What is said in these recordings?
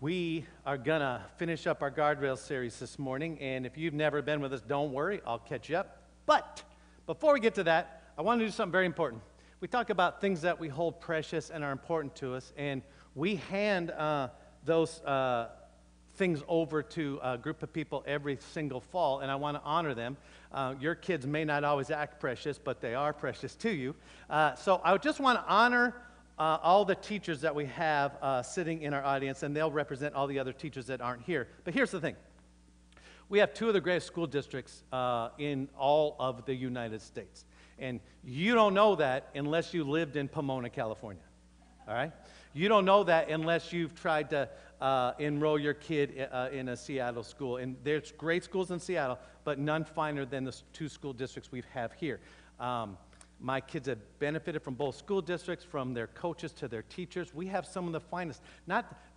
We are going to finish up our guardrail series this morning, and if you've never been with us, don't worry, I'll catch you up. But before we get to that, I want to do something very important. We talk about things that we hold precious and are important to us, and we hand those things over to a group of people every single fall, and I want to honor them. Your kids may not always act precious, but they are precious to you. So I just want to honor all the teachers that we have sitting in our audience, and they'll represent all the other teachers that aren't here. But here's the thing. We have two of the greatest school districts in all of the United States. And you don't know that unless you lived in Pomona, California. All right? You don't know that unless you've tried to enroll your kid in a Seattle school. And there's great schools in Seattle, but none finer than the two school districts we have here. My kids have benefited from both school districts, from their coaches to their teachers. We have some of the finest.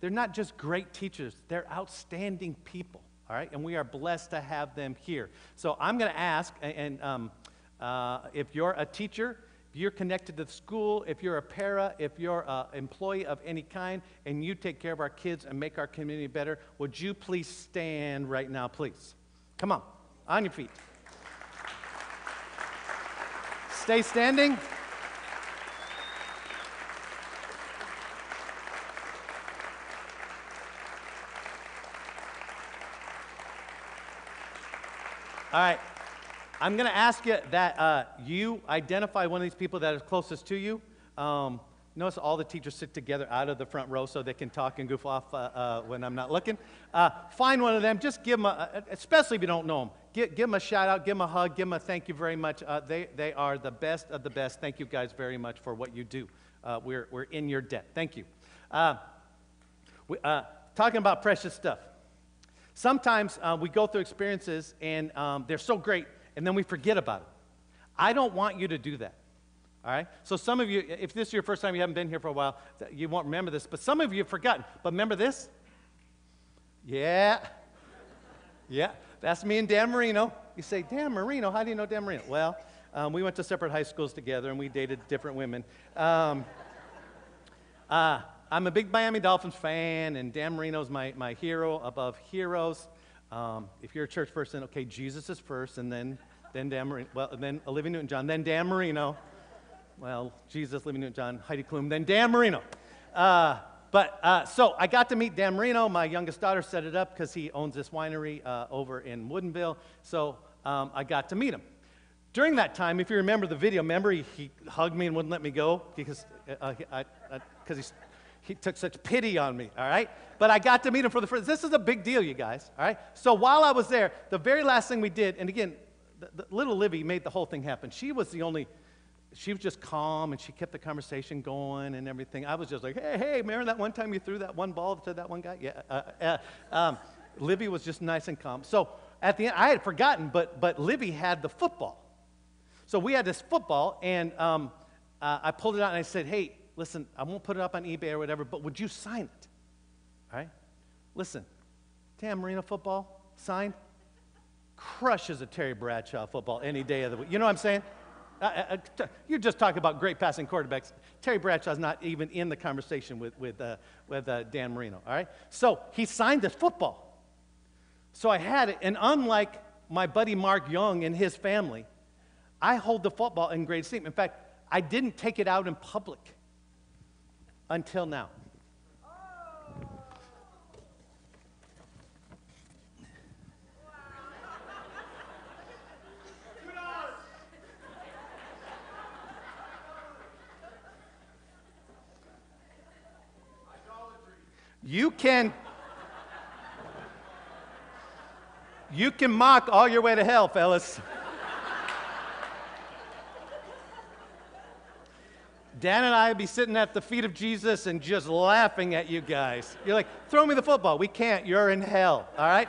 They're not just great teachers, they're outstanding people, all right? And we are blessed to have them here. So I'm going to ask, if you're a teacher, if you're connected to the school, if you're a para, if you're an employee of any kind, and you take care of our kids and make our community better, would you please stand right now, please? Come on your feet. Stay standing. All right. I'm going to ask you that you identify one of these people that is closest to you. Notice all the teachers sit together out of the front row so they can talk and goof off when I'm not looking. Find one of them. Just give them, especially if you don't know them, give them a shout out, give them a hug, give them a thank you very much. They are the best of the best. Thank you guys very much for what you do. We're in your debt. Thank you. Talking about precious stuff. Sometimes we go through experiences and they're so great, and then we forget about it. I don't want you to do that. All right? So some of you, if this is your first time, you haven't been here for a while, you won't remember this. But some of you have forgotten. But remember this? Yeah. That's me and Dan Marino. You say, Dan Marino? How do you know Dan Marino? Well, we went to separate high schools together, and we dated different women. I'm a big Miami Dolphins fan, and Dan Marino's my hero above heroes. If you're a church person, okay, Jesus is first, and then Dan Marino. Well, then Olivia Newton-John, then Dan Marino. Well, Jesus, Olivia Newton-John, Heidi Klum, then Dan Marino. So I got to meet Dan Marino. My youngest daughter set it up because he owns this winery over in Woodinville. So I got to meet him. During that time, if you remember the video, he hugged me and wouldn't let me go because he took such pity on me, all right? But I got to meet him for the first. This is a big deal, you guys, all right? So while I was there, the very last thing we did, and again, the little Livy made the whole thing happen. She was just calm, and she kept the conversation going and everything. I was just like, hey, remember that one time you threw that one ball to that one guy? Yeah. Livy was just nice and calm. So at the end, I had forgotten, but Livy had the football. So we had this football, and I pulled it out, and I said, hey, listen, I won't put it up on eBay or whatever, but would you sign it? All right? Listen, Dan Marino football, signed, crushes a Terry Bradshaw football any day of the week. You know what I'm saying? You just talk about great passing quarterbacks. Terry Bradshaw's not even in the conversation with Dan Marino, all right? So he signed this football. So I had it, and unlike my buddy Mark Young and his family, I hold the football in great esteem. In fact, I didn't take it out in public until now. You can mock all your way to hell, fellas. Dan and I would be sitting at the feet of Jesus and just laughing at you guys. You're like, throw me the football. We can't. You're in hell, all right?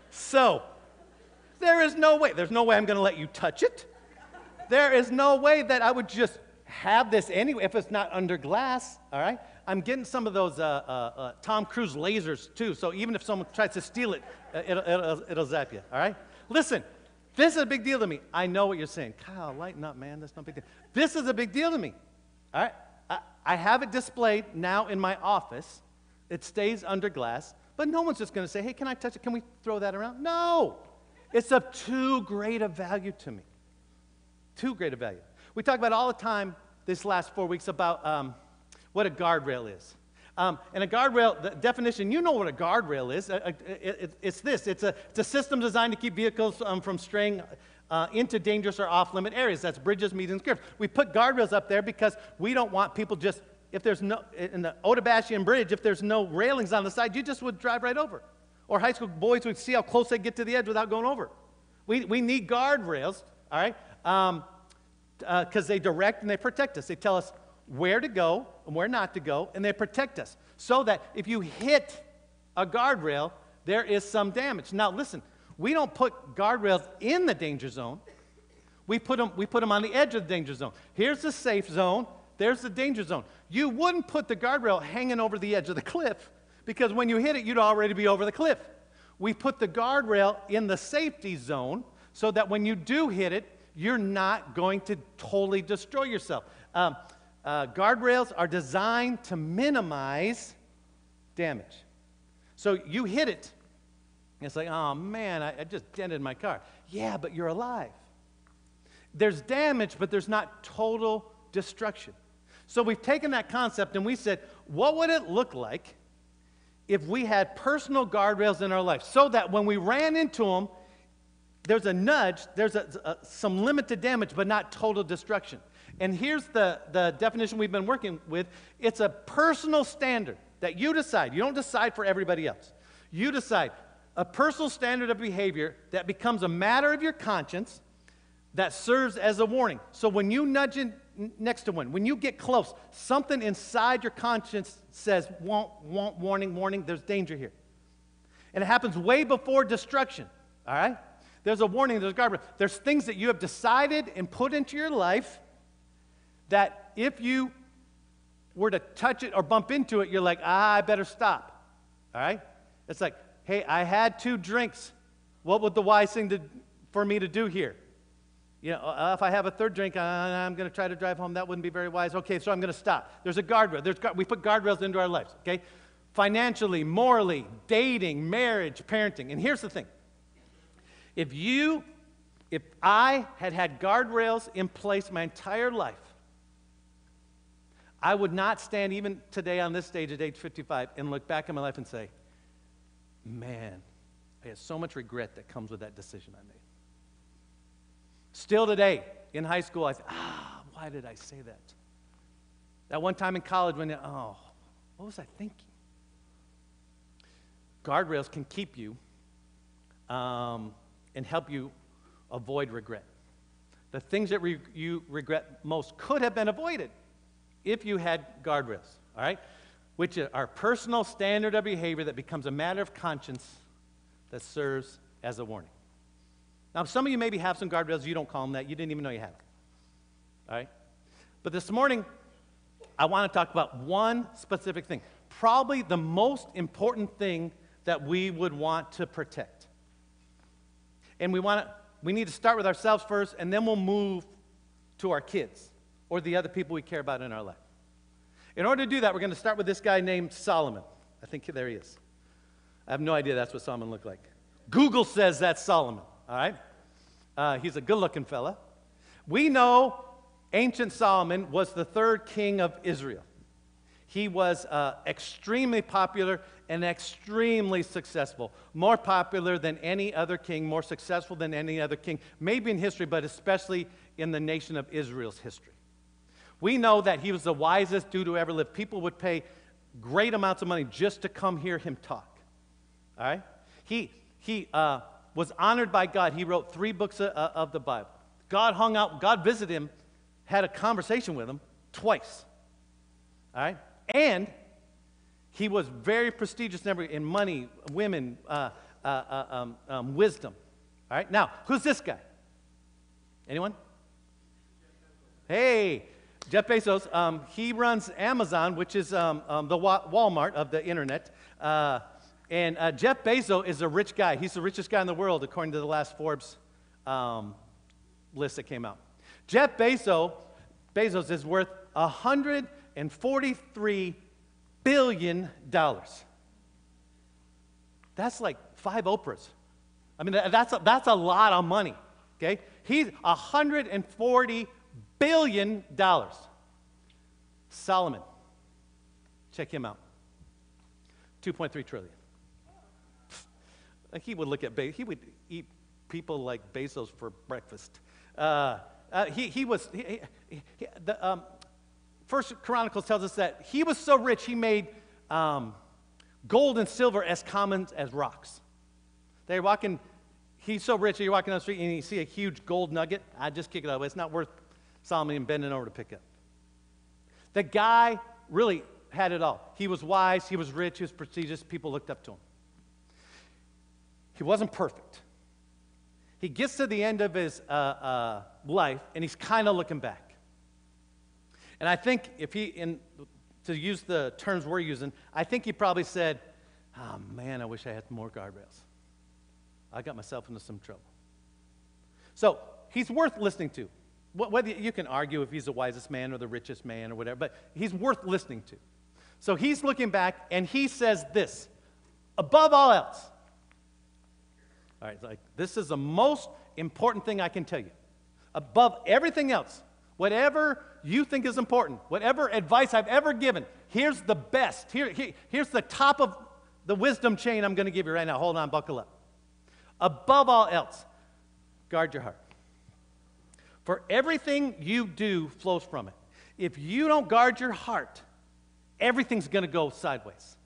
So, there's no way I'm going to let you touch it. There is no way that I would just have this anyway if it's not under glass, all right? I'm getting some of those Tom Cruise lasers too, so even if someone tries to steal it, it'll zap you, all right? Listen, this is a big deal to me. I know what you're saying. Kyle, lighten up, man. That's no big deal. This is a big deal to me, all right? I have it displayed now in my office. It stays under glass, but no one's just going to say, hey, can I touch it? Can we throw that around? No. It's of too great a value to me. Too great a value. We talk about all the time this last 4 weeks about what a guardrail is. And a guardrail, the definition, you know what a guardrail is. It's this. It's a system designed to keep vehicles from straying into dangerous or off-limit areas. That's bridges, medians, curves. We put guardrails up there because we don't want people just, if there's no, in the Otabashian Bridge, if there's no railings on the side, you just would drive right over. Or high school boys would see how close they get to the edge without going over. We need guardrails, all right, because they direct and they protect us. They tell us where to go and where not to go, and they protect us so that if you hit a guardrail, there is some damage. Now, listen, we don't put guardrails in the danger zone. We put them on the edge of the danger zone. Here's the safe zone. There's the danger zone. You wouldn't put the guardrail hanging over the edge of the cliff because when you hit it, you'd already be over the cliff. We put the guardrail in the safety zone so that when you do hit it, you're not going to totally destroy yourself. Guardrails are designed to minimize damage. So you hit it, and it's like, oh man, I just dented my car. Yeah, but you're alive. There's damage, but there's not total destruction. So we've taken that concept and we said, what would it look like if we had personal guardrails in our life so that when we ran into them, there's a nudge, there's some limited damage, but not total destruction. And here's the definition we've been working with. It's a personal standard that you decide. You don't decide for everybody else. You decide a personal standard of behavior that becomes a matter of your conscience that serves as a warning. So when you nudge in next to one, when you get close, something inside your conscience says, warning, there's danger here. And it happens way before destruction, all right? There's a warning, there's a guardrail. There's things that you have decided and put into your life that if you were to touch it or bump into it, you're like, I better stop, all right? It's like, hey, I had 2 drinks. What would the wise thing for me to do here? You know, if I have a 3rd drink, I'm going to try to drive home. That wouldn't be very wise. Okay, so I'm going to stop. There's a guardrail. We put guardrails into our lives, okay? Financially, morally, dating, marriage, parenting. And here's the thing. If I had guardrails in place my entire life, I would not stand even today on this stage at age 55 and look back at my life and say, man, I had so much regret that comes with that decision I made. Still today, in high school, I thought, why did I say that? That one time in college when, what was I thinking? Guardrails can keep you and help you avoid regret. The things that you regret most could have been avoided if you had guardrails, all right? Which are our personal standard of behavior that becomes a matter of conscience that serves as a warning. Now, some of you maybe have some guardrails. You don't call them that. You didn't even know you had them, all right? But this morning, I want to talk about one specific thing, probably the most important thing that we would want to protect. And we need to start with ourselves first, and then we'll move to our kids or the other people we care about in our life. In order to do that, we're going to start with this guy named Solomon. I think there he is. I have no idea that's what Solomon looked like. Google says that's Solomon, all right? He's a good-looking fella. We know ancient Solomon was the 3rd king of Israel. He was extremely popular and extremely successful, more popular than any other king, more successful than any other king, maybe in history, but especially in the nation of Israel's history. We know that he was the wisest dude who ever lived. People would pay great amounts of money just to come hear him talk. All right? He was honored by God. He wrote 3 books of the Bible. God visited him, had a conversation with him twice. All right? And he was very prestigious in money, women, wisdom. All right? Now, who's this guy? Anyone? Hey, Jeff Bezos. He runs Amazon, which is the Walmart of the internet. And Jeff Bezos is a rich guy. He's the richest guy in the world, according to the last Forbes list that came out. Jeff Bezos is worth $100 billion. That's like 5 Oprahs. I mean, that's a lot of money, okay? He's $140 billion. Solomon, check him out. 2.3 trillion. Like he would look at he would eat people like Bezos for breakfast. First Chronicles tells us that he was so rich he made gold and silver as common as rocks. They're walking. He's so rich, you're walking down the street and you see a huge gold nugget. I just kick it out. It's not worth Solomon bending over to pick up. The guy really had it all. He was wise, he was rich, he was prestigious. People looked up to him. He wasn't perfect. He gets to the end of his life, and he's kind of looking back. And I think to use the terms we're using, I think he probably said, oh man, I wish I had more guardrails. I got myself into some trouble. So he's worth listening to. Whether you can argue if he's the wisest man or the richest man or whatever, but he's worth listening to. So he's looking back, and he says this, above all else. All right, like this is the most important thing I can tell you. Above everything else, whatever you think is important, whatever advice I've ever given, here's the best. Here's the top of the wisdom chain I'm going to give you right now. Hold on, buckle up. Above all else, guard your heart. For everything you do flows from it. If you don't guard your heart, everything's going to go sideways.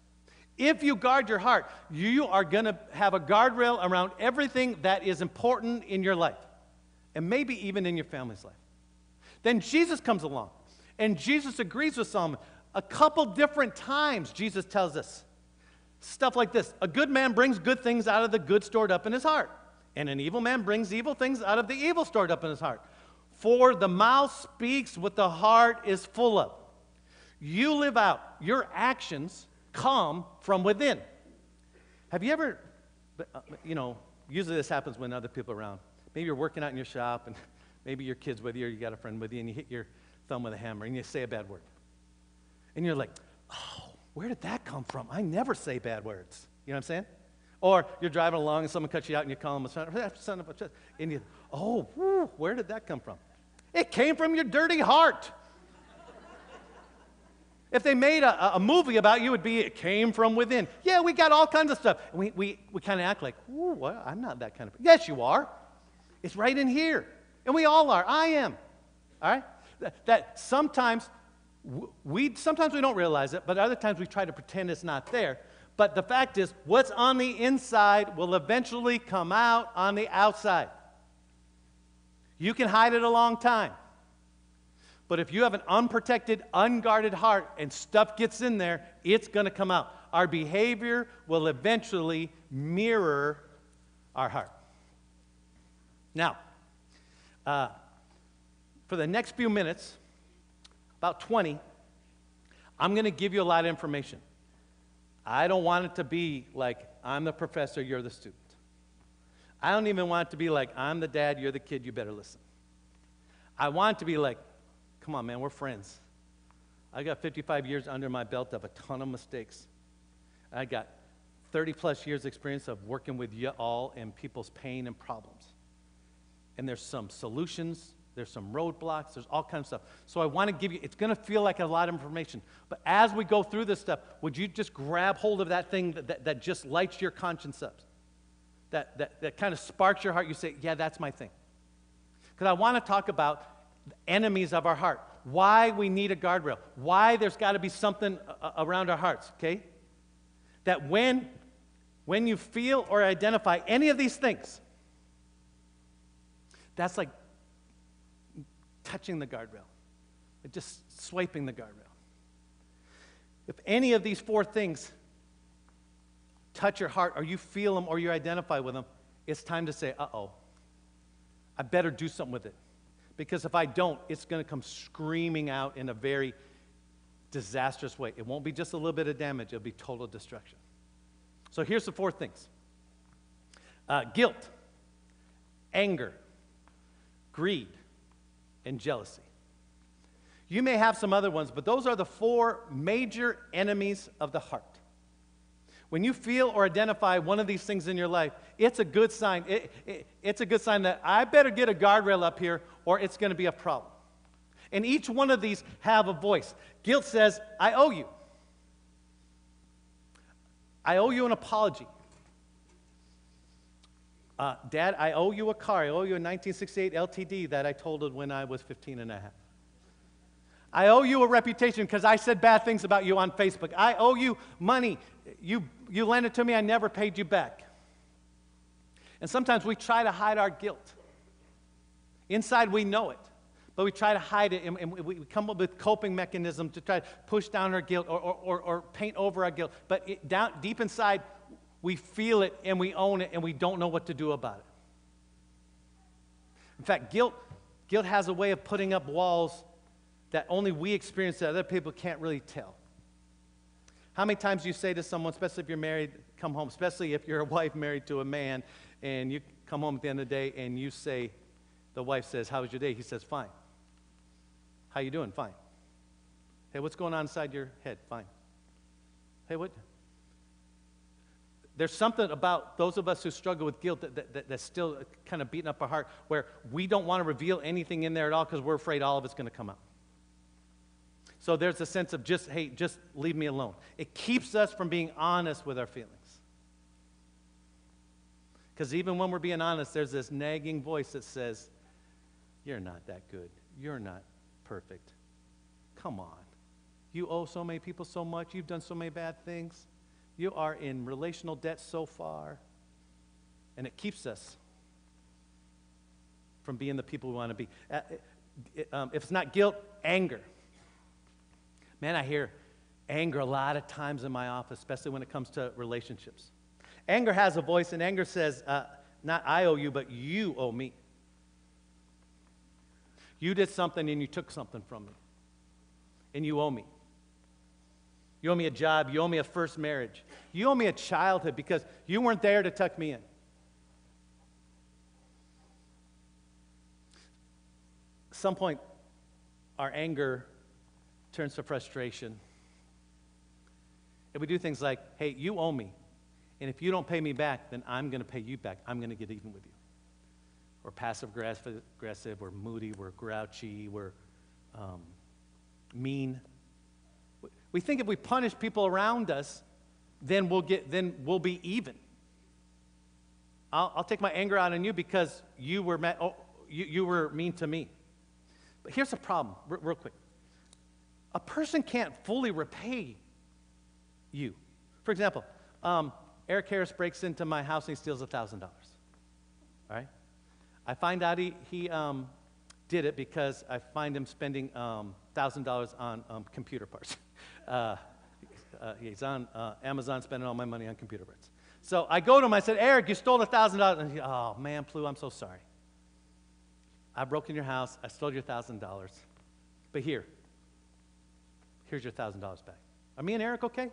If you guard your heart, you are going to have a guardrail around everything that is important in your life, and maybe even in your family's life. Then Jesus comes along, and Jesus agrees with Solomon. A couple different times, Jesus tells us stuff like this. A good man brings good things out of the good stored up in his heart, and an evil man brings evil things out of the evil stored up in his heart. For the mouth speaks what the heart is full of. You live out. Your actions come from within. Have you ever, usually this happens when other people are around. Maybe you're working out in your shop, and maybe your kid's with you, or you got a friend with you, and you hit your thumb with a hammer, and you say a bad word. And you're like, oh, where did that come from? I never say bad words. You know what I'm saying? Or you're driving along, and someone cuts you out, and you call them a son of a, and you, where did that come from? It came from your dirty heart. If they made a movie about you, it would be, it came from within. Yeah, we got all kinds of stuff. And we kind of act like, well, I'm not that kind of person. Yes, you are. It's right in here. And we all are. I am. All right? That sometimes we don't realize it, but other times we try to pretend it's not there. But the fact is, what's on the inside will eventually come out on the outside. You can hide it a long time. But if you have an unprotected, unguarded heart and stuff gets in there, it's going to come out. Our behavior will eventually mirror our heart. Now, for the next few minutes, about 20, I'm going to give you a lot of information. I don't want it to be like, I'm the professor, you're the student. I don't even want it to be like, I'm the dad, you're the kid, you better listen. I want it to be like, come on, man, we're friends. I got 55 years under my belt of a ton of mistakes. I got 30-plus years experience of working with you all and people's pain and problems. And there's some solutions, there's some roadblocks, there's all kinds of stuff. So I want to give you, it's going to feel like a lot of information. But as we go through this stuff, would you just grab hold of that thing that just lights your conscience up? That kind of sparks your heart. You say, yeah, that's my thing. Because I want to talk about the enemies of our heart, why we need a guardrail, why there's got to be something around our hearts, okay? That when you feel or identify any of these things, that's like touching the guardrail, just swiping the guardrail. If any of these 4 things touch your heart, or you feel them, or you identify with them, it's time to say, uh-oh, I better do something with it. Because if I don't, it's going to come screaming out in a very disastrous way. It won't be just a little bit of damage. It'll be total destruction. So here's the 4 things. Guilt, anger, greed, and jealousy. You may have some other ones, but those are the 4 major enemies of the heart. When you feel or identify one of these things in your life, it's a good sign. It's a good sign that I better get a guardrail up here or it's going to be a problem. And each one of these have a voice. Guilt says, I owe you. I owe you an apology. Dad, I owe you a car. I owe you a 1968 LTD that I totaled when I was 15 and a half. I owe you a reputation because I said bad things about you on Facebook. I owe you money. You lent it to me. I never paid you back. And sometimes we try to hide our guilt. Inside we know it, but we try to hide it, and we come up with coping mechanisms to try to push down our guilt or paint over our guilt. But deep inside, we feel it and we own it and we don't know what to do about it. In fact, guilt has a way of putting up walls that only we experience that other people can't really tell. How many times do you say to someone, especially if you're married, come home, especially if you're a wife married to a man, and you come home at the end of the day and you say, the wife says, how was your day? He says, fine. How you doing? Fine. Hey, what's going on inside your head? Fine. Hey, what? There's something about those of us who struggle with guilt that's still kind of beating up our heart, where we don't want to reveal anything in there at all because we're afraid all of it's going to come out. So there's a sense of just leave me alone. It keeps us from being honest with our feelings. Because even when we're being honest, there's this nagging voice that says, you're not that good. You're not perfect. Come on. You owe so many people so much. You've done so many bad things. You are in relational debt so far. And it keeps us from being the people we want to be. If it's not guilt, anger. Man, I hear anger a lot of times in my office, especially when it comes to relationships. Anger has a voice, and anger says, not I owe you, but you owe me. You did something and you took something from me, and you owe me. You owe me a job. You owe me a first marriage. You owe me a childhood because you weren't there to tuck me in. At some point, our anger turns to frustration. And we do things like, hey, you owe me. And if you don't pay me back, then I'm going to pay you back. I'm going to get even with you. We're passive-aggressive. We're moody. We're grouchy. We're mean. We think if we punish people around us, then we'll be even. I'll take my anger out on you because you were mean to me. But here's the problem, real quick. A person can't fully repay you. For example, Eric Harris breaks into my house and he steals $1,000. All right? I find out he did it because I find him spending $1,000 on computer parts. He's on Amazon spending all my money on computer parts. So I go to him, I said, Eric, you stole $1,000. And he, oh, man, Plu, I'm so sorry. I broke in your house. I stole your $1,000. But here's your $1,000 back. Are me and Eric okay?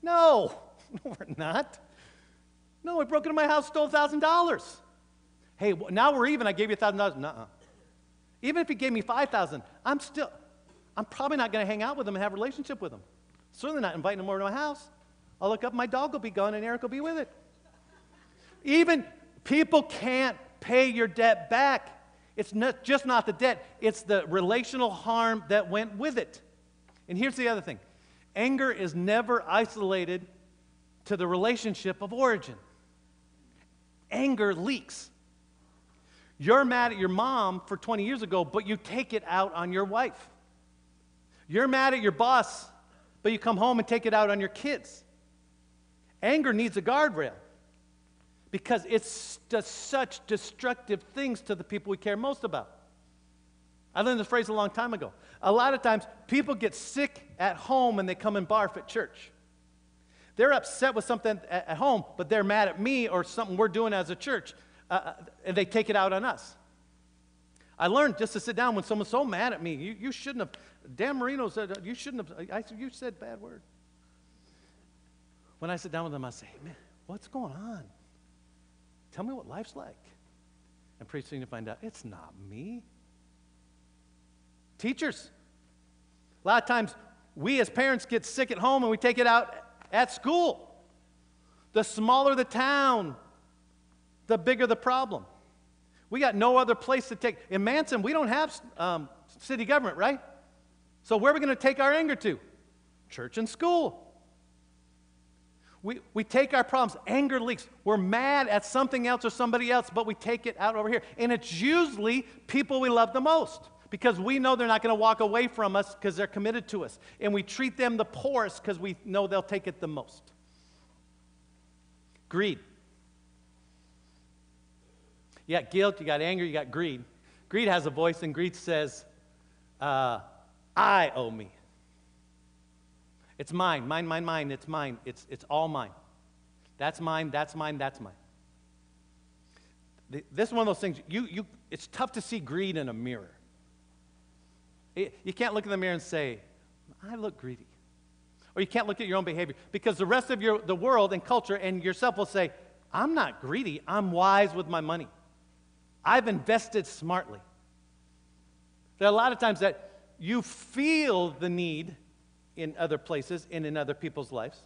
No, we're not. No, I broke into my house, stole $1,000. Hey, now we're even. I gave you $1,000. Nuh-uh. Even if he gave me $5,000, I'm probably not going to hang out with him and have a relationship with him. Certainly not inviting him over to my house. I'll look up, my dog will be gone, and Eric will be with it. Even people can't pay your debt back. It's just not the debt. It's the relational harm that went with it. And here's the other thing. Anger is never isolated to the relationship of origin. Anger leaks. You're mad at your mom for 20 years ago, but you take it out on your wife. You're mad at your boss, but you come home and take it out on your kids. Anger needs a guardrail because it does such destructive things to the people we care most about. I learned this phrase a long time ago. A lot of times, people get sick at home and they come and barf at church. They're upset with something at home, but they're mad at me or something we're doing as a church, and they take it out on us. I learned just to sit down when someone's so mad at me. You shouldn't have. Dan Marino said, you shouldn't have. You said a bad word. When I sit down with them, I say, hey, man, what's going on? Tell me what life's like. And pretty soon you find out, it's not me. Teachers, A lot of times, we as parents get sick at home and we take it out at school. The smaller the town, the bigger the problem. We got no other place to take. In Manson, we don't have city government, right? So where are we going to take our anger to? Church and school. We take our problems, anger leaks. We're mad at something else or somebody else, but we take it out over here. And it's usually people we love the most because we know they're not going to walk away from us because they're committed to us. And we treat them the poorest because we know they'll take it the most. Greed. You got guilt, you got anger, you got greed. Greed has a voice, and greed says, I owe me. It's mine, mine, it's mine. It's all mine. That's mine, that's mine, that's mine. This is one of those things, it's tough to see greed in a mirror. You can't look in the mirror and say, I look greedy. Or you can't look at your own behavior because the rest of the world and culture and yourself will say, I'm not greedy, I'm wise with my money. I've invested smartly. There are a lot of times that you feel the need in other places and in other people's lives.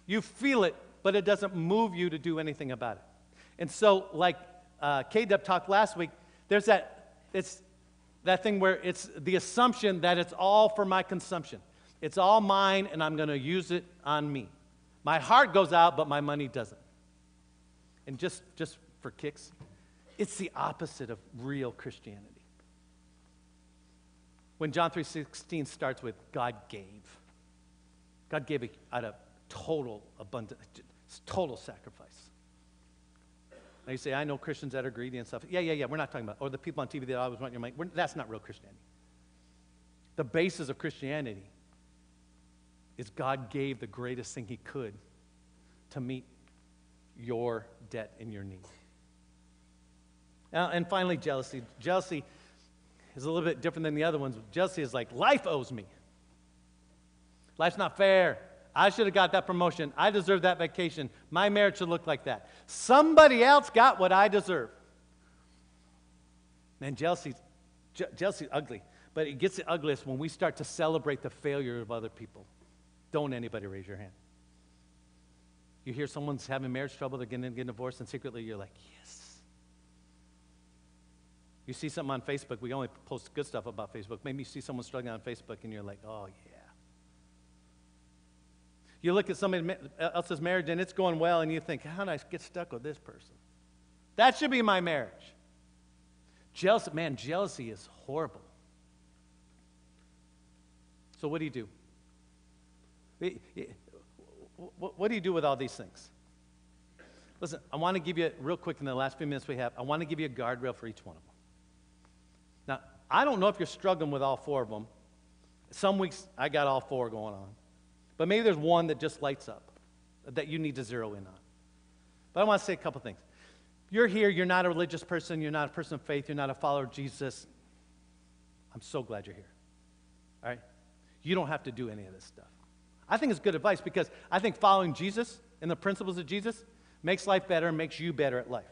You feel it, but it doesn't move you to do anything about it. And so, like K-Dub talked last week, there's that thing where it's the assumption that it's all for my consumption. It's all mine, and I'm going to use it on me. My heart goes out, but my money doesn't. And just for kicks, it's the opposite of real Christianity. When John 3:16 starts with God gave it out of total abundance, total sacrifice. Now you say, I know Christians that are greedy and stuff. Yeah, we're not talking about, or the people on TV that always want your money. That's not real Christianity. The basis of Christianity is God gave the greatest thing he could to meet your debt and your need. And finally, jealousy. Jealousy is a little bit different than the other ones. Jealousy is like, life owes me. Life's not fair. I should have got that promotion. I deserve that vacation. My marriage should look like that. Somebody else got what I deserve. Man, jealousy is ugly. But it gets the ugliest when we start to celebrate the failure of other people. Don't anybody raise your hand. You hear someone's having marriage trouble, they're getting divorced, and secretly you're like, yes. You see something on Facebook, we only post good stuff about Facebook. Maybe you see someone struggling on Facebook and you're like, oh yeah. You look at somebody else's marriage and it's going well and you think, how did I get stuck with this person? That should be my marriage. Jealousy is horrible. So what do you do? What do you do with all these things? Listen, I want to give you, real quick in the last few minutes we have, I want to give you a guardrail for each one of them. Now, I don't know if you're struggling with all four of them. Some weeks I got all four going on. But maybe there's one that just lights up that you need to zero in on. But I want to say a couple things. You're here, you're not a religious person, you're not a person of faith, you're not a follower of Jesus. I'm so glad you're here. All right? You don't have to do any of this stuff. I think it's good advice because I think following Jesus and the principles of Jesus makes life better and makes you better at life.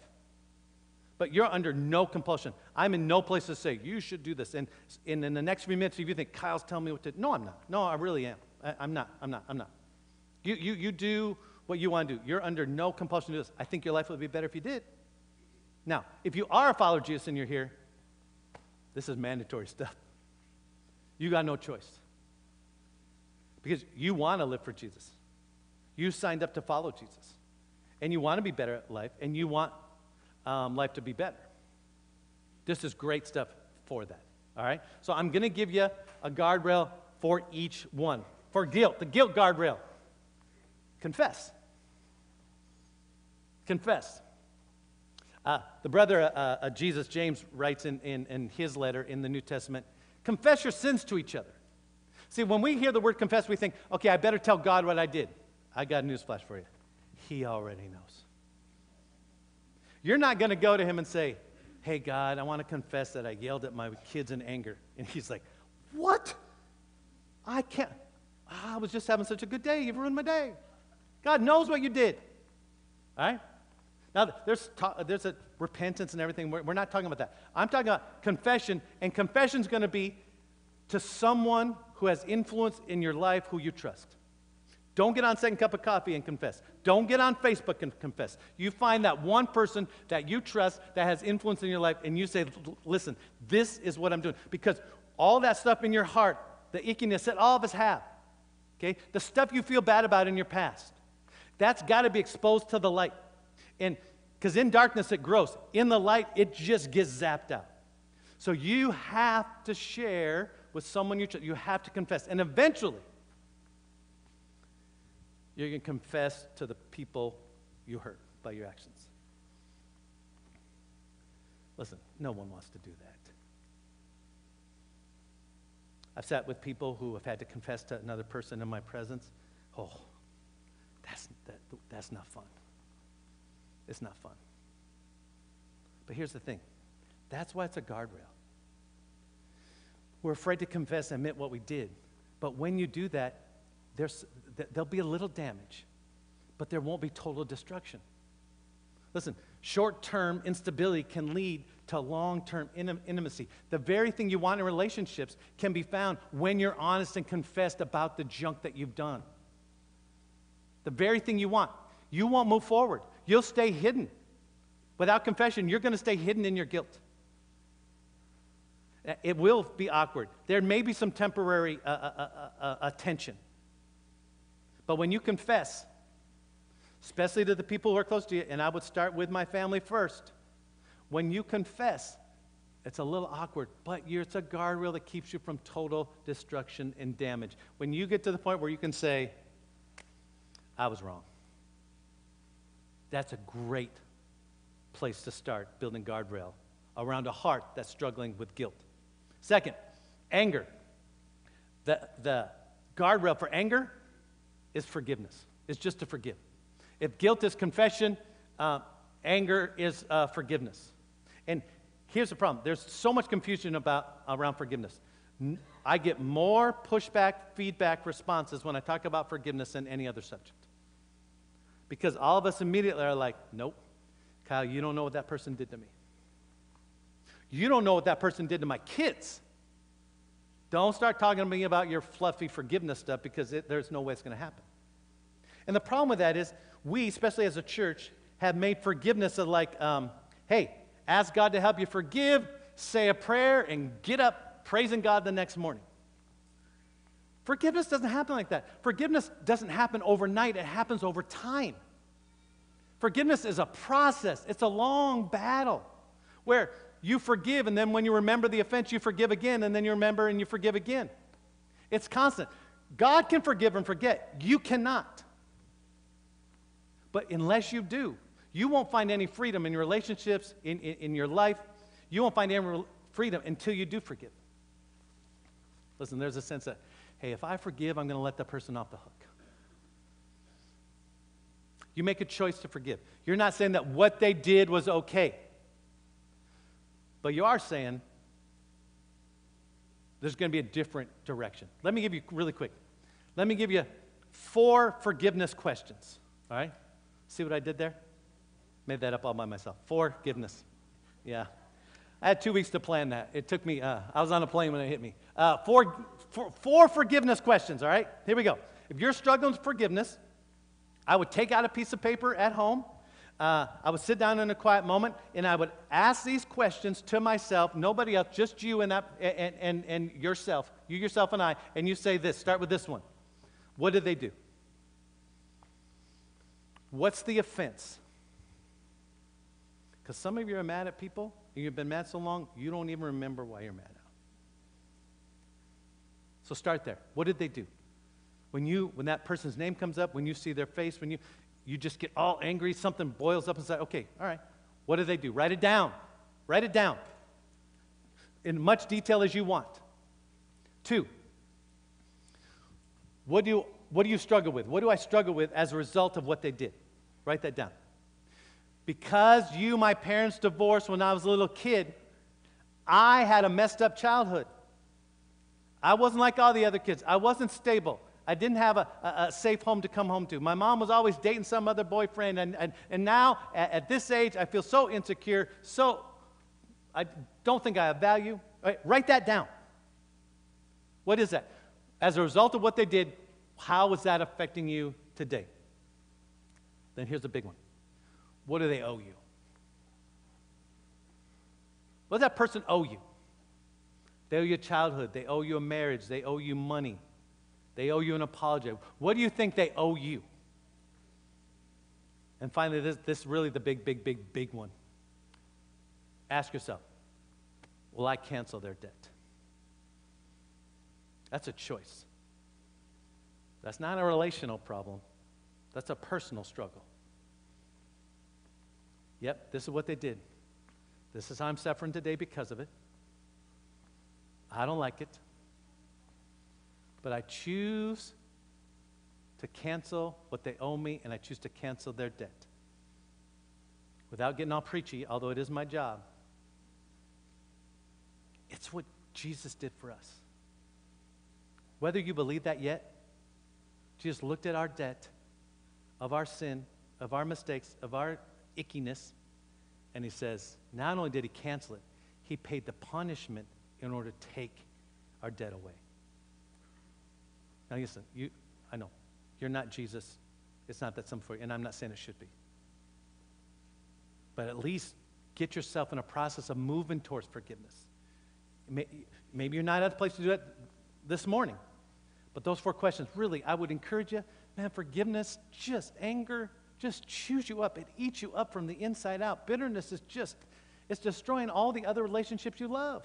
But you're under no compulsion. I'm in no place to say, you should do this. And in the next few minutes, if you think, Kyle's telling me what to do. No, I'm not. No, I really am. I'm not. You do what you want to do. You're under no compulsion to do this. I think your life would be better if you did. Now, if you are a follower of Jesus and you're here, this is mandatory stuff. You got no choice. Because you want to live for Jesus. You signed up to follow Jesus. And you want to be better at life. And you want life to be better. This is great stuff for that. All right? So I'm going to give you a guardrail for each one. For guilt, the guilt guardrail. Confess. Confess. The brother of Jesus, James, writes in his letter in the New Testament, confess your sins to each other. See, when we hear the word confess, we think, okay, I better tell God what I did. I got a newsflash for you. He already knows. You're not going to go to him and say, hey, God, I want to confess that I yelled at my kids in anger. And he's like, what? I can't. I was just having such a good day. You've ruined my day. God knows what you did. All right? Now, there's a repentance and everything. We're not talking about that. I'm talking about confession, and confession's going to be to someone who has influence in your life who you trust. Don't get on Second Cup of Coffee and confess. Don't get on Facebook and confess. You find that one person that you trust that has influence in your life, and you say, listen, this is what I'm doing. Because all that stuff in your heart, the ickiness that all of us have, okay, the stuff you feel bad about in your past, that's got to be exposed to the light. And because in darkness it grows. In the light, it just gets zapped out. So you have to share with someone you trust. You have to confess. And eventually, you're going to confess to the people you hurt by your actions. Listen, no one wants to do that. I've sat with people who have had to confess to another person in my presence. Oh, that's not fun. It's not fun. But here's the thing. That's why it's a guardrail. We're afraid to confess and admit what we did. But when you do that, there'll be a little damage, but there won't be total destruction. Listen, short-term instability can lead to long-term intimacy. The very thing you want in relationships can be found when you're honest and confessed about the junk that you've done. The very thing you want. You won't move forward. You'll stay hidden. Without confession, you're going to stay hidden in your guilt. It will be awkward. There may be some temporary tension. But when you confess, especially to the people who are close to you, and I would start with my family first, when you confess, it's a little awkward, but it's a guardrail that keeps you from total destruction and damage. When you get to the point where you can say, I was wrong, that's a great place to start building guardrail around a heart that's struggling with guilt. Second, anger. The guardrail for anger is forgiveness. It's just to forgive. If guilt is confession, anger is forgiveness. And here's the problem. There's so much confusion around forgiveness. I get more pushback, feedback responses when I talk about forgiveness than any other subject. Because all of us immediately are like, nope, Kyle, you don't know what that person did to me. You don't know what that person did to my kids. Don't start talking to me about your fluffy forgiveness stuff because there's no way it's going to happen. And the problem with that is we, especially as a church, have made forgiveness like, hey, ask God to help you forgive, say a prayer, and get up praising God the next morning. Forgiveness doesn't happen like that. Forgiveness doesn't happen overnight. It happens over time. Forgiveness is a process. It's a long battle where you forgive, and then when you remember the offense, you forgive again, and then you remember and you forgive again. It's constant. God can forgive and forget. You cannot. But unless you do, you won't find any freedom in your relationships, in your life. You won't find any freedom until you do forgive. Listen, there's a sense that, hey, if I forgive, I'm going to let that person off the hook. You make a choice to forgive. You're not saying that what they did was okay. But you are saying there's going to be a different direction. Let me give you, really quick, let me give you 4 forgiveness questions. All right? See what I did there? Made that up all by myself. Forgiveness. Yeah. I had 2 weeks to plan that. It took me, I was on a plane when it hit me. 4 forgiveness questions, all right? Here we go. If you're struggling with forgiveness, I would take out a piece of paper at home. I would sit down in a quiet moment, and I would ask these questions to myself, nobody else, just you and yourself, you, yourself, and I, and you say this. Start with this one. What did they do? What's the offense? Because some of you are mad at people, and you've been mad so long, you don't even remember why you're mad at them. So start there. What did they do? When that person's name comes up, when you see their face, when you just get all angry, something boils up inside. Okay, all right. What did they do? Write it down. Write it down. In much detail as you want. 2, what do you struggle with? What do I struggle with as a result of what they did? Write that down. Because my parents divorced when I was a little kid, I had a messed up childhood. I wasn't like all the other kids. I wasn't stable. I didn't have a safe home to come home to. My mom was always dating some other boyfriend, and now, at this age, I feel so insecure, so I don't think I have value. Right, write that down. What is that? As a result of what they did, how is that affecting you today? Then here's the big one. What do they owe you? What does that person owe you? They owe you a childhood. They owe you a marriage. They owe you money. They owe you an apology. What do you think they owe you? And finally, this is really the big one. Ask yourself, will I cancel their debt? That's a choice. That's not a relational problem. That's a personal struggle. Yep, this is what they did. This is how I'm suffering today because of it. I don't like it. But I choose to cancel what they owe me, and I choose to cancel their debt. Without getting all preachy, although it is my job, it's what Jesus did for us. Whether you believe that yet, Jesus looked at our debt, of our sin, of our mistakes, of our ickiness, and he says, not only did he cancel it, he paid the punishment in order to take our debt away. Now listen, I know, you're not Jesus. It's not that simple for you, and I'm not saying it should be. But at least get yourself in a process of moving towards forgiveness. Maybe you're not at the place to do it this morning. But those 4 questions, really, I would encourage you, man, forgiveness, just anger, just chews you up. It eats you up from the inside out. Bitterness is it's destroying all the other relationships you love.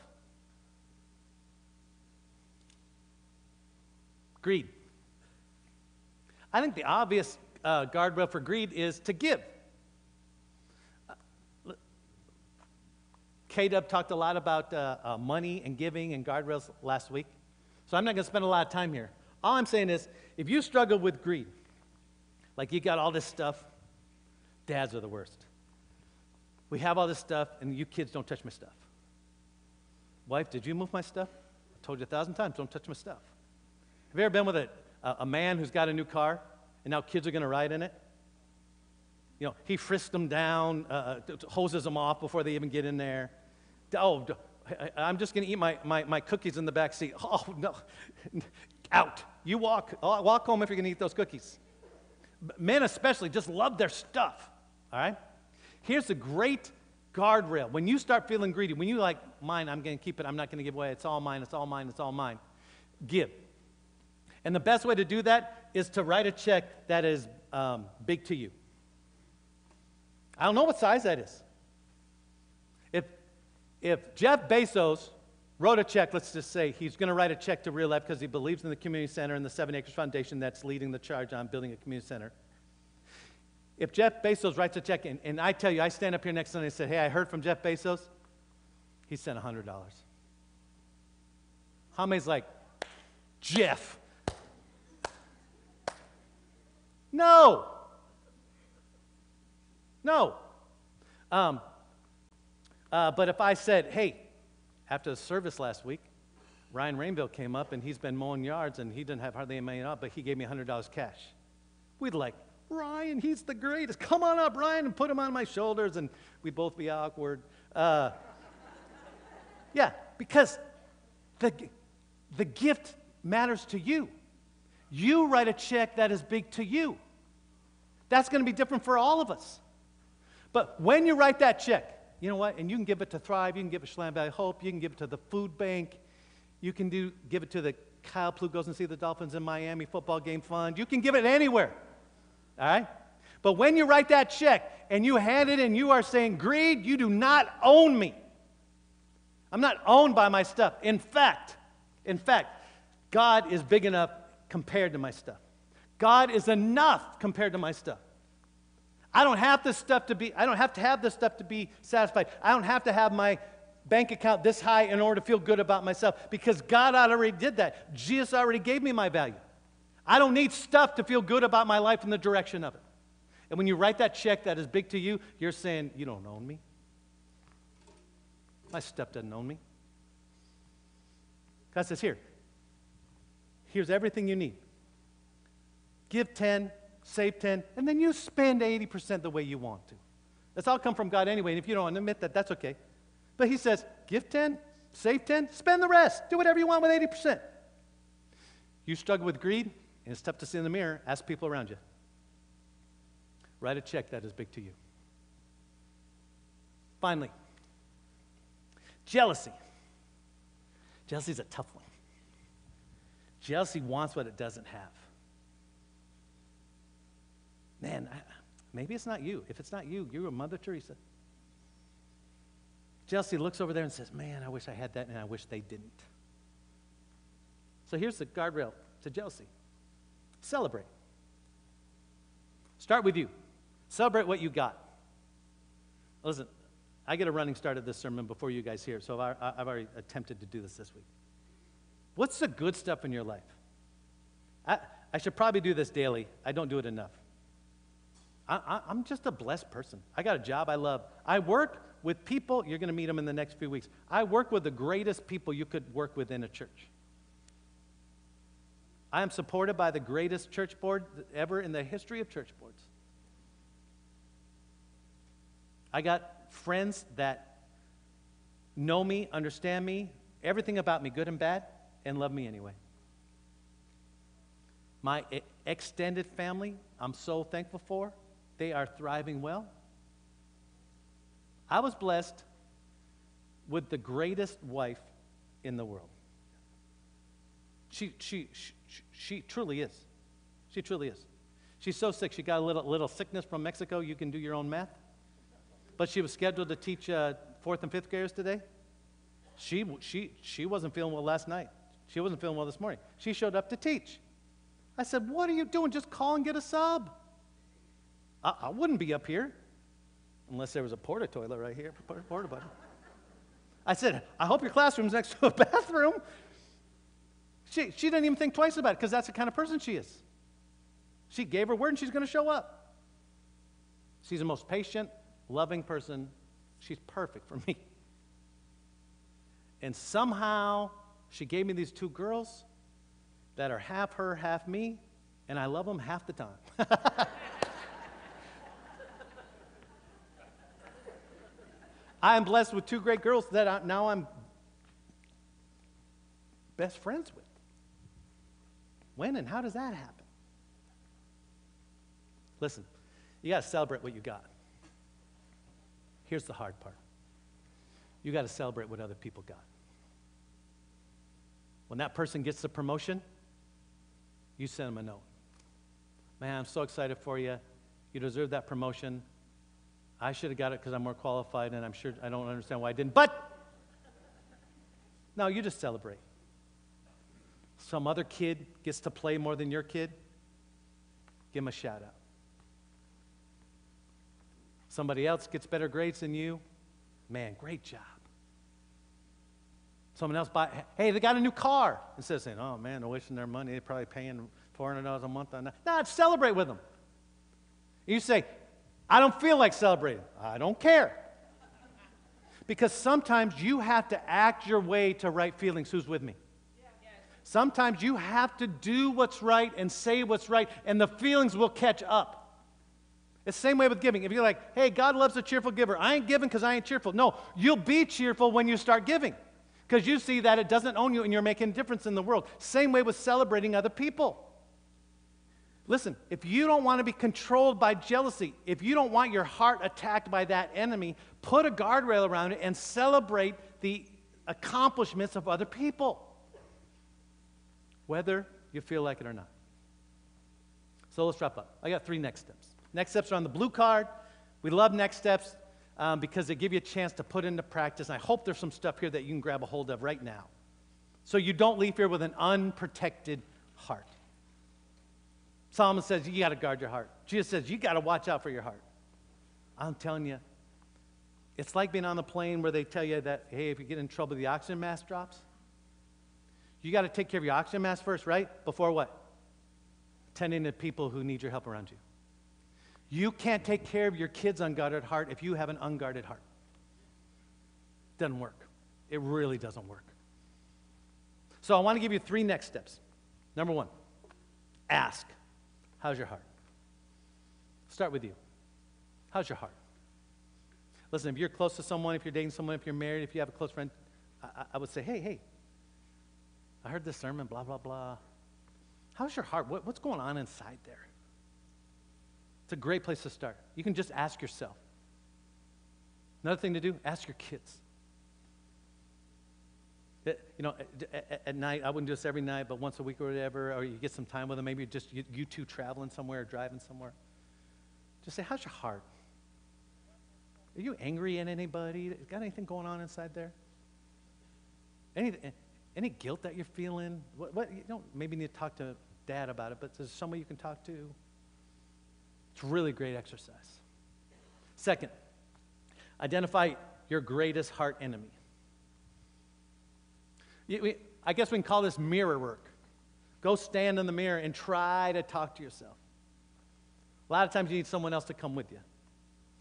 Greed. I think the obvious guardrail for greed is to give. K-Dub talked a lot about money and giving and guardrails last week. So I'm not going to spend a lot of time here. All I'm saying is, if you struggle with greed, like you got all this stuff, dads are the worst. We have all this stuff, and you kids don't touch my stuff. Wife, did you move my stuff? I told you 1,000 times, don't touch my stuff. Have you ever been with a man who's got a new car, and now kids are going to ride in it? You know, he frisks them down, hoses them off before they even get in there. Oh, I'm just going to eat my cookies in the back seat. Oh, no. Out. You walk home if you're going to eat those cookies. Men especially just love their stuff, all right? Here's a great guardrail. When you start feeling greedy, when you like, mine, I'm going to keep it, I'm not going to give away, it's all mine, it's all mine, it's all mine. Give. And the best way to do that is to write a check that is big to you. I don't know what size that is. If Jeff Bezos wrote a check, let's just say he's going to write a check to RealLife because he believes in the community center and the 7 Acres Foundation that's leading the charge on building a community center. If Jeff Bezos writes a check, and I tell you, I stand up here next Sunday and say, hey, I heard from Jeff Bezos, he sent $100. How many's like, Jeff? No. No. But if I said, hey, after the service last week, Ryan Rainville came up and he's been mowing yards and he didn't have hardly any money up, but he gave me $100 cash. We'd like, Ryan, he's the greatest. Come on up, Ryan, and put him on my shoulders, and we'd both be awkward. Yeah, because the gift matters to you. You write a check that is big to you. That's going to be different for all of us. But when you write that check, you know what? And you can give it to Thrive, you can give it to Chelan Valley Hope, you can give it to the food bank, you can give it to the Kyle Plough Goes and See the Dolphins in Miami football game fund. You can give it anywhere, all right? But when you write that check and you hand it in, you are saying, greed, you do not own me. I'm not owned by my stuff. In fact, God is big enough compared to my stuff. God is enough compared to my stuff. I don't have to have this stuff to be satisfied. I don't have to have my bank account this high in order to feel good about myself because God already did that. Jesus already gave me my value. I don't need stuff to feel good about my life and the direction of it. And when you write that check that is big to you, you're saying, you don't own me. My stuff doesn't own me. God says, here's everything you need. Give 10, save 10, and then you spend 80% the way you want to. That's all come from God anyway, and if you don't admit that, that's okay. But he says, give 10, save 10, spend the rest. Do whatever you want with 80%. You struggle with greed, and it's tough to see in the mirror, ask people around you. Write a check that is big to you. Finally, jealousy. Jealousy is a tough one. Jealousy wants what it doesn't have. Man, maybe it's not you. If it's not you, you're a Mother Teresa. Jealousy looks over there and says, man, I wish I had that, and I wish they didn't. So here's the guardrail to jealousy. Celebrate. Start with you. Celebrate what you got. Listen, I get a running start at this sermon before you guys hear, so I've already attempted to do this week. What's the good stuff in your life? I should probably do this daily. I don't do it enough. I'm just a blessed person. I got a job I love. I work with people, you're going to meet them in the next few weeks. I work with the greatest people you could work with in a church. I am supported by the greatest church board ever in the history of church boards. I got friends that know me, understand me, everything about me, good and bad, and love me anyway. My extended family, I'm so thankful for. They are thriving well. I was blessed with the greatest wife in the world. She truly is. She truly is. She's so sick. She got a little sickness from Mexico. You can do your own math. But she was scheduled to teach 4th and 5th graders today. She wasn't feeling well last night. She wasn't feeling well this morning. She showed up to teach. I said, what are you doing? Just call and get a sub. I wouldn't be up here unless there was a porta toilet right here. Porta potty. I said, I hope your classroom's next to a bathroom. She didn't even think twice about it because that's the kind of person she is. She gave her word and she's going to show up. She's the most patient, loving person. She's perfect for me. And somehow she gave me these two girls that are half her, half me, and I love them half the time. I am blessed with two great girls that now I'm best friends with. When and how does that happen? Listen, you got to celebrate what you got. Here's the hard part. You got to celebrate what other people got. When that person gets the promotion, you send them a note. Man, I'm so excited for you. You deserve that promotion. I should have got it because I'm more qualified, and I'm sure I don't understand why I didn't. But, no, you just celebrate. Some other kid gets to play more than your kid, give him a shout out. Somebody else gets better grades than you, man, great job. Someone else hey, they got a new car. Instead of saying, oh man, they're wasting their money, they're probably paying $400 a month on that. No, celebrate with them. You say, I don't feel like celebrating. I don't care. Because sometimes you have to act your way to right feelings. Who's with me? Sometimes you have to do what's right and say what's right, and the feelings will catch up. It's the same way with giving. If you're like, hey, God loves a cheerful giver. I ain't giving because I ain't cheerful. No, you'll be cheerful when you start giving because you see that it doesn't own you and you're making a difference in the world. Same way with celebrating other people. Listen, if you don't want to be controlled by jealousy, if you don't want your heart attacked by that enemy, put a guardrail around it and celebrate the accomplishments of other people, whether you feel like it or not. So let's wrap up. I got 3 next steps. Next steps are on the blue card. We love next steps because they give you a chance to put into practice. And I hope there's some stuff here that you can grab a hold of right now so you don't leave here with an unprotected heart. Solomon says you got to guard your heart. Jesus says you got to watch out for your heart. I'm telling you, it's like being on the plane where they tell you that, hey, if you get in trouble, the oxygen mask drops. You got to take care of your oxygen mask first, right? Before what? Tending to people who need your help around you. You can't take care of your kid's unguarded heart if you have an unguarded heart. Doesn't work. It really doesn't work. So I want to give you 3 next steps. Number 1, ask, how's your heart? Start with you. How's your heart? Listen, if you're close to someone, if you're dating someone, if you're married, if you have a close friend, I would say, hey, I heard this sermon, blah, blah, blah. how's your heart? What's going on inside there? It's a great place to start. You can just ask yourself. Another thing to do, ask your kids. At night, I wouldn't do this every night, but once a week or whatever, or you get some time with them, maybe just you two traveling somewhere or driving somewhere. Just say, how's your heart? Are you angry at anybody? Got anything going on inside there? Any guilt that you're feeling? You don't maybe need to talk to Dad about it, but there's someone you can talk to. It's really great exercise. Second, identify your greatest heart enemy. I guess we can call this mirror work. Go stand in the mirror and try to talk to yourself. A lot of times you need someone else to come with you.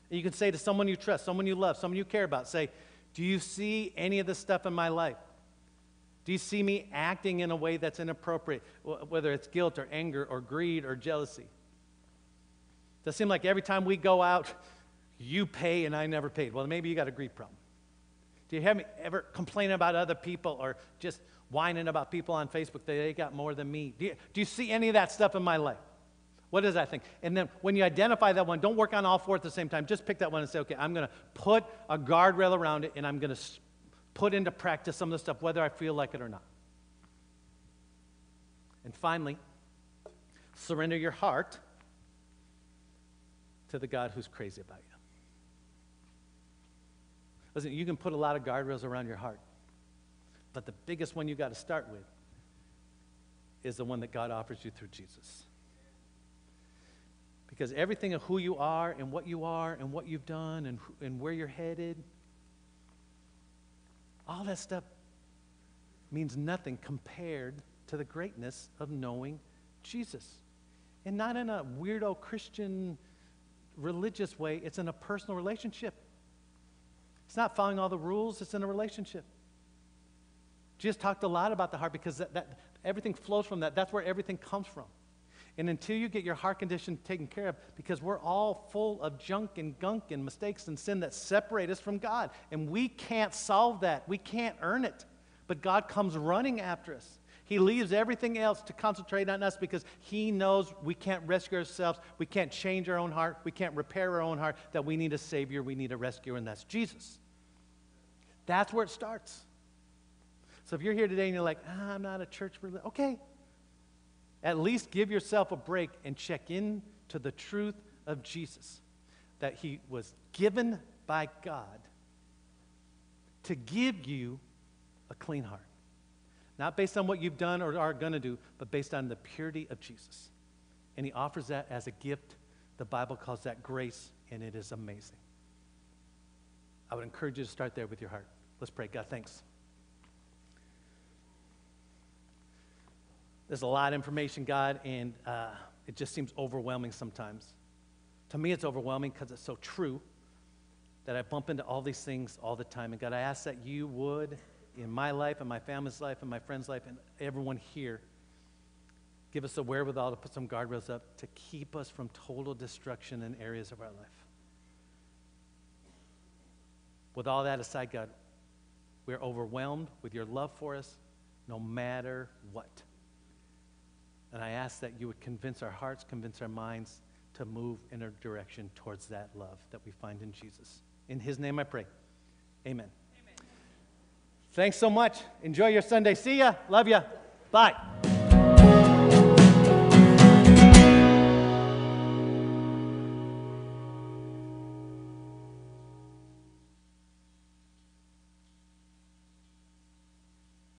And you can say to someone you trust, someone you love, someone you care about, say, do you see any of this stuff in my life? Do you see me acting in a way that's inappropriate, whether it's guilt or anger or greed or jealousy? Does it seem like every time we go out, you pay and I never paid? Well, maybe you got a greed problem. Do you have me ever complain about other people or just whining about people on Facebook that they got more than me? Do you see any of that stuff in my life? What does that think? And then when you identify that one, don't work on all four at the same time. Just pick that one and say, okay, I'm going to put a guardrail around it and I'm going to put into practice some of the stuff, whether I feel like it or not. And finally, surrender your heart to the God who's crazy about you. Listen, you can put a lot of guardrails around your heart, but the biggest one you got to start with is the one that God offers you through Jesus. Because everything of who you are and what you've done and where you're headed, all that stuff means nothing compared to the greatness of knowing Jesus. And not in a weirdo Christian religious way, it's in a personal relationship. It's not following all the rules, it's in a relationship. Jesus talked a lot about the heart because that everything flows from that. That's where everything comes from. And until you get your heart condition taken care of, because we're all full of junk and gunk and mistakes and sin that separate us from God. And we can't solve that. We can't earn it. But God comes running after us. He leaves everything else to concentrate on us because he knows we can't rescue ourselves. We can't change our own heart. We can't repair our own heart. That we need a Savior. We need a rescuer, and that's Jesus. That's where it starts. So if you're here today and you're like, I'm not a church believer, okay. At least give yourself a break and check in to the truth of Jesus, that he was given by God to give you a clean heart. Not based on what you've done or are going to do, but based on the purity of Jesus. And he offers that as a gift. The Bible calls that grace, and it is amazing. I would encourage you to start there with your heart. Let's pray. God, thanks. There's a lot of information, God, and it just seems overwhelming sometimes. To me, it's overwhelming because it's so true that I bump into all these things all the time. And God, I ask that you would, in my life and my family's life and my friend's life and everyone here, give us the wherewithal to put some guardrails up to keep us from total destruction in areas of our life. With all that aside, God, we're overwhelmed with your love for us no matter what. And I ask that you would convince our hearts, convince our minds to move in a direction towards that love that we find in Jesus. In his name I pray. Amen. Amen. Thanks so much. Enjoy your Sunday. See ya. Love ya. Bye.